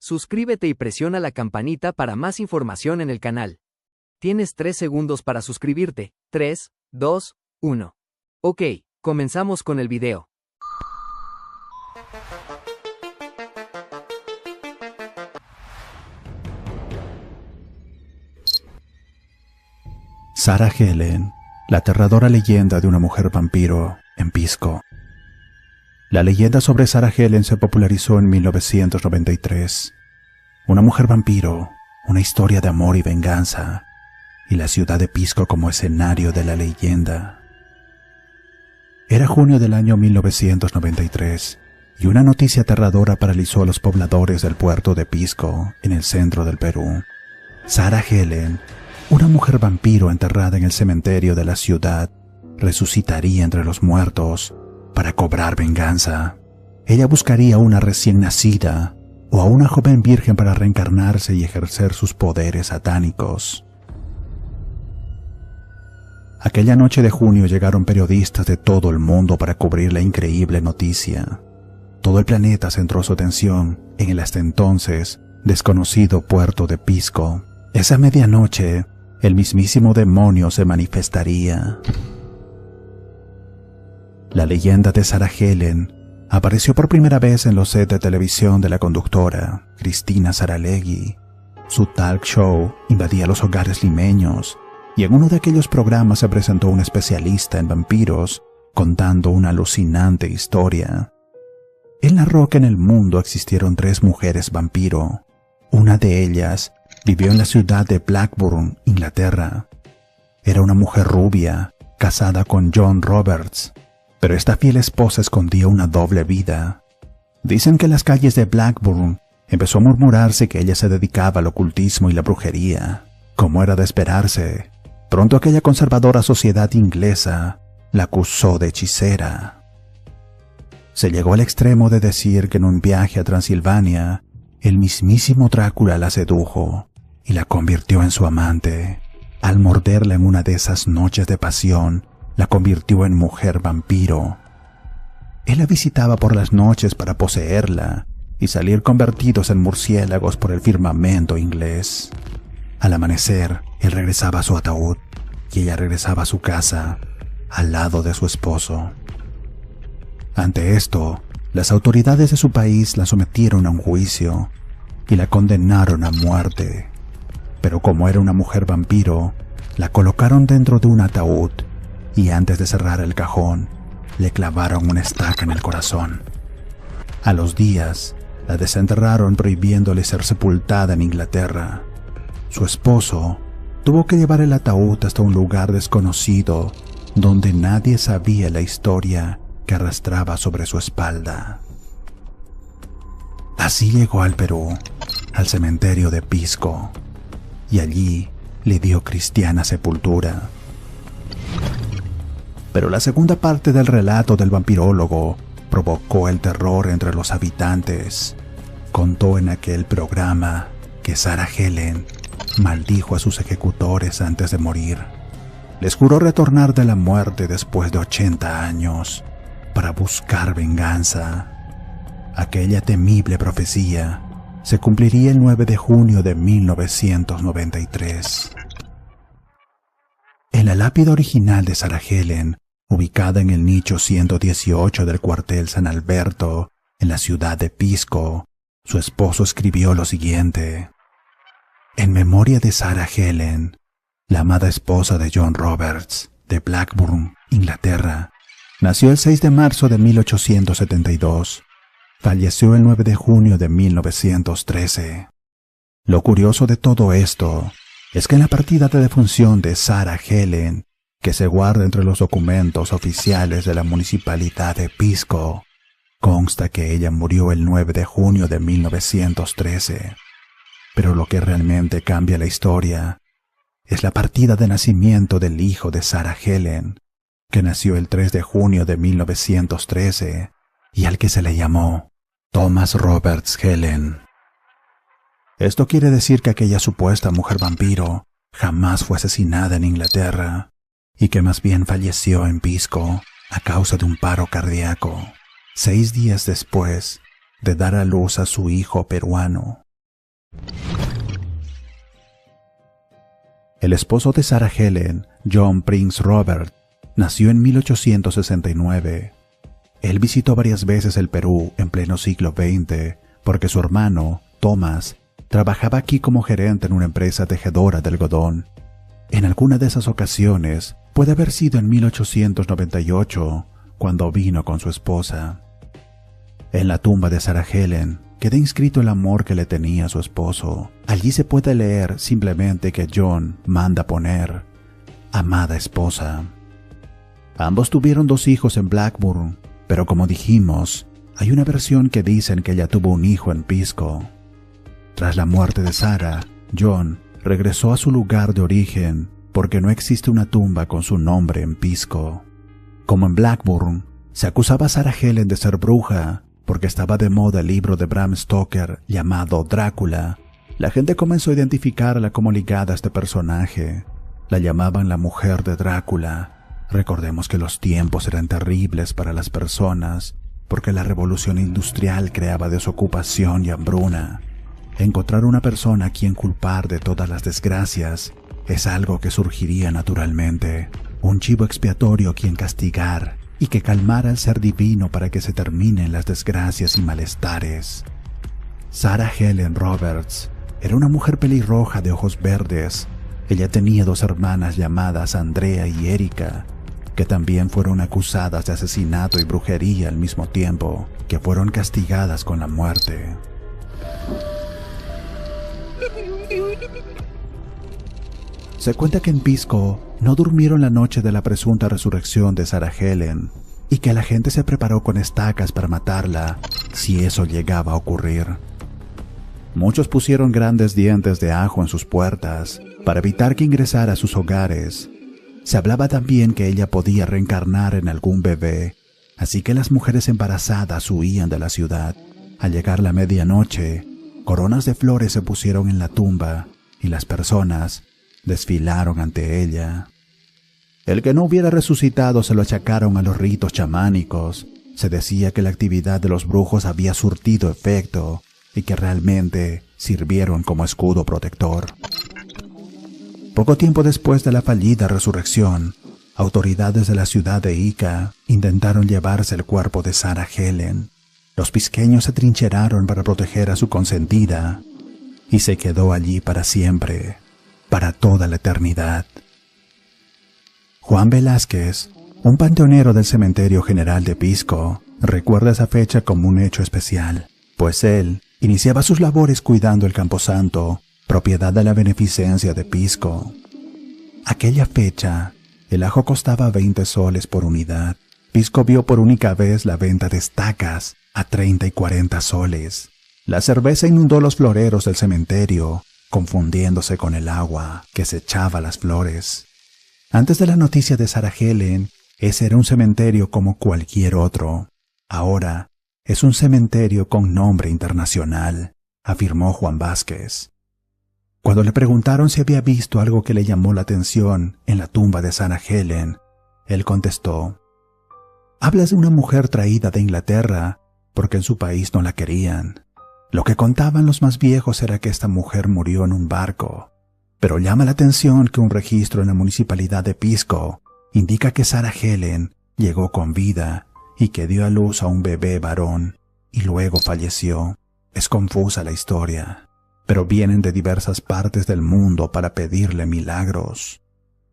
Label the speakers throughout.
Speaker 1: Suscríbete y presiona la campanita para más información en el canal. Tienes 3 segundos para suscribirte. 3, 2, 1. Ok, comenzamos con el video.
Speaker 2: Sarah Helen, la aterradora leyenda de una mujer vampiro en Pisco. La leyenda sobre Sarah Helen se popularizó en 1993. Una mujer vampiro, una historia de amor y venganza, y la ciudad de Pisco como escenario de la leyenda. Era junio del año 1993, y una noticia aterradora paralizó a los pobladores del puerto de Pisco, en el centro del Perú. Sarah Helen, una mujer vampiro enterrada en el cementerio de la ciudad, resucitaría entre los muertos para cobrar venganza. Ella buscaría a una recién nacida o a una joven virgen para reencarnarse y ejercer sus poderes satánicos. Aquella noche de junio llegaron periodistas de todo el mundo para cubrir la increíble noticia. Todo el planeta centró su atención en el hasta entonces desconocido puerto de Pisco. Esa medianoche, el mismísimo demonio se manifestaría. La leyenda de Sarah Helen apareció por primera vez en los sets de televisión de la conductora Cristina Saralegui. Su talk show invadía los hogares limeños, y en uno de aquellos programas se presentó un especialista en vampiros contando una alucinante historia. Él narró que en el mundo existieron 3 mujeres vampiro. Una de ellas vivió en la ciudad de Blackburn, Inglaterra. Era una mujer rubia, casada con John Roberts, pero esta fiel esposa escondía una doble vida. Dicen que en las calles de Blackburn empezó a murmurarse que ella se dedicaba al ocultismo y la brujería. Como era de esperarse, pronto aquella conservadora sociedad inglesa la acusó de hechicera. Se llegó al extremo de decir que en un viaje a Transilvania, el mismísimo Drácula la sedujo y la convirtió en su amante. Al morderla en una de esas noches de pasión, la convirtió en mujer vampiro. Él la visitaba por las noches para poseerla y salir convertidos en murciélagos por el firmamento inglés. Al amanecer, él regresaba a su ataúd y ella regresaba a su casa, al lado de su esposo. Ante esto, las autoridades de su país la sometieron a un juicio y la condenaron a muerte. Pero como era una mujer vampiro, la colocaron dentro de un ataúd y antes de cerrar el cajón, le clavaron una estaca en el corazón. A los días, la desenterraron prohibiéndole ser sepultada en Inglaterra. Su esposo tuvo que llevar el ataúd hasta un lugar desconocido donde nadie sabía la historia que arrastraba sobre su espalda. Así llegó al Perú, al cementerio de Pisco, y allí le dio cristiana sepultura. Pero la segunda parte del relato del vampirólogo provocó el terror entre los habitantes. Contó en aquel programa que Sarah Helen maldijo a sus ejecutores antes de morir. Les juró retornar de la muerte después de 80 años para buscar venganza. Aquella temible profecía se cumpliría el 9 de junio de 1993. En la lápida original de Sarah Helen, ubicada en el nicho 118 del cuartel San Alberto, en la ciudad de Pisco, su esposo escribió lo siguiente: en memoria de Sarah Helen, la amada esposa de John Roberts, de Blackburn, Inglaterra, nació el 6 de marzo de 1872. Falleció el 9 de junio de 1913. Lo curioso de todo esto es que en la partida de defunción de Sarah Helen, que se guarda entre los documentos oficiales de la municipalidad de Pisco, consta que ella murió el 9 de junio de 1913. Pero lo que realmente cambia la historia es la partida de nacimiento del hijo de Sarah Helen, que nació el 3 de junio de 1913 y al que se le llamó Thomas Roberts Helen. Esto quiere decir que aquella supuesta mujer vampiro jamás fue asesinada en Inglaterra y que más bien falleció en Pisco a causa de un paro cardíaco, 6 días después de dar a luz a su hijo peruano. El esposo de Sarah Helen, John Prince Robert, nació en 1869. Él visitó varias veces el Perú en pleno siglo XX porque su hermano, Thomas, trabajaba aquí como gerente en una empresa tejedora de algodón. En alguna de esas ocasiones, puede haber sido en 1898, cuando vino con su esposa. En la tumba de Sarah Helen queda inscrito el amor que le tenía a su esposo. Allí se puede leer simplemente que John manda poner amada esposa. Ambos tuvieron 2 hijos en Blackburn, pero como dijimos, hay una versión que dicen que ella tuvo un hijo en Pisco. Tras la muerte de Sarah, John regresó a su lugar de origen porque no existe una tumba con su nombre en Pisco. Como en Blackburn, se acusaba a Sarah Helen de ser bruja porque estaba de moda el libro de Bram Stoker llamado Drácula. La gente comenzó a identificarla como ligada a este personaje. La llamaban la mujer de Drácula. Recordemos que los tiempos eran terribles para las personas porque la revolución industrial creaba desocupación y hambruna. Encontrar una persona a quien culpar de todas las desgracias es algo que surgiría naturalmente. Un chivo expiatorio a quien castigar y que calmara al ser divino para que se terminen las desgracias y malestares. Sarah Helen Roberts era una mujer pelirroja de ojos verdes. Ella tenía 2 hermanas llamadas Andrea y Erika, que también fueron acusadas de asesinato y brujería al mismo tiempo, que fueron castigadas con la muerte. Se cuenta que en Pisco no durmieron la noche de la presunta resurrección de Sarah Helen y que la gente se preparó con estacas para matarla si eso llegaba a ocurrir. Muchos pusieron grandes dientes de ajo en sus puertas para evitar que ingresara a sus hogares. Se hablaba también que ella podía reencarnar en algún bebé, así que las mujeres embarazadas huían de la ciudad. Al llegar la medianoche, coronas de flores se pusieron en la tumba y las personas desfilaron ante ella. El que no hubiera resucitado se lo achacaron a los ritos chamánicos. Se decía que la actividad de los brujos había surtido efecto y que realmente sirvieron como escudo protector. Poco tiempo después de la fallida resurrección, autoridades de la ciudad de Ica intentaron llevarse el cuerpo de Sarah Helen. Los pisqueños se trincheraron para proteger a su consentida y se quedó allí para siempre, para toda la eternidad. Juan Velázquez, un panteonero del Cementerio General de Pisco, recuerda esa fecha como un hecho especial, pues él iniciaba sus labores cuidando el camposanto, propiedad de la beneficencia de Pisco. Aquella fecha, el ajo costaba 20 soles por unidad. Pisco vio por única vez la venta de estacas a 30 y 40 soles. La cerveza inundó los floreros del cementerio, confundiéndose con el agua que se echaba a las flores. Antes de la noticia de Sarah Helen, ese era un cementerio como cualquier otro. Ahora es un cementerio con nombre internacional, afirmó Juan Vázquez. Cuando le preguntaron si había visto algo que le llamó la atención en la tumba de Sarah Helen, él contestó: «Hablas de una mujer traída de Inglaterra porque en su país no la querían. Lo que contaban los más viejos era que esta mujer murió en un barco, pero llama la atención que un registro en la municipalidad de Pisco indica que Sarah Helen llegó con vida y que dio a luz a un bebé varón y luego falleció. Es confusa la historia, pero vienen de diversas partes del mundo para pedirle milagros».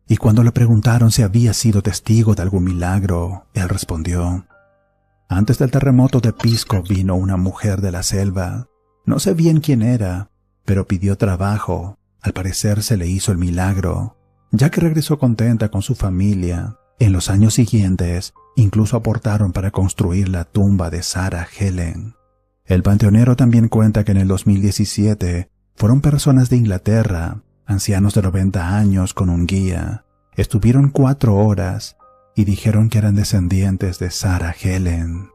Speaker 2: Y cuando le preguntaron si había sido testigo de algún milagro, él respondió: «Antes del terremoto de Pisco vino una mujer de la selva. No sé bien quién era, pero pidió trabajo. Al parecer se le hizo el milagro, ya que regresó contenta con su familia. En los años siguientes, incluso aportaron para construir la tumba de Sarah Helen». El panteonero también cuenta que en el 2017 fueron personas de Inglaterra, ancianos de 90 años con un guía. Estuvieron 4 horas y dijeron que eran descendientes de Sarah Helen.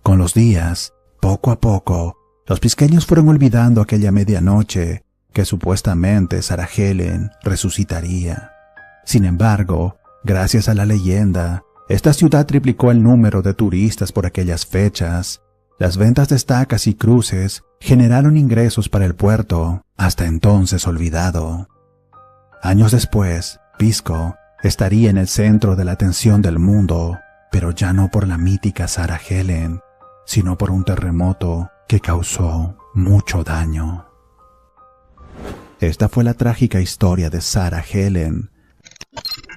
Speaker 2: Con los días, poco a poco, los pisqueños fueron olvidando aquella medianoche que supuestamente Sarah Helen resucitaría. Sin embargo, gracias a la leyenda, esta ciudad triplicó el número de turistas por aquellas fechas. Las ventas de estacas y cruces generaron ingresos para el puerto, hasta entonces olvidado. Años después, Pisco estaría en el centro de la atención del mundo, pero ya no por la mítica Sarah Helen, sino por un terremoto que causó mucho daño. Esta fue la trágica historia de Sarah Helen.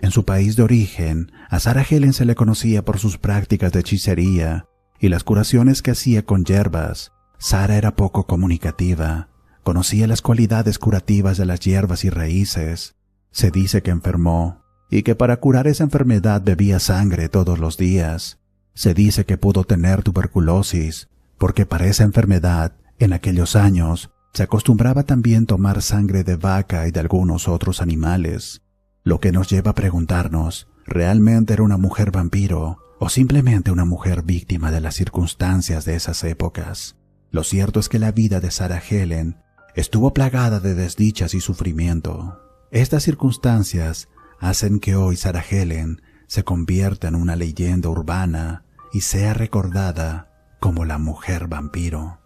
Speaker 2: En su país de origen, a Sarah Helen se le conocía por sus prácticas de hechicería y las curaciones que hacía con hierbas. Sarah era poco comunicativa, conocía las cualidades curativas de las hierbas y raíces. Se dice que enfermó y que para curar esa enfermedad bebía sangre todos los días. Se dice que pudo tener tuberculosis, porque para esa enfermedad, en aquellos años, se acostumbraba también tomar sangre de vaca y de algunos otros animales. Lo que nos lleva a preguntarnos, ¿realmente era una mujer vampiro o simplemente una mujer víctima de las circunstancias de esas épocas? Lo cierto es que la vida de Sarah Helen estuvo plagada de desdichas y sufrimiento. Estas circunstancias hacen que hoy Sarah Helen se convierta en una leyenda urbana y sea recordada como la mujer vampiro.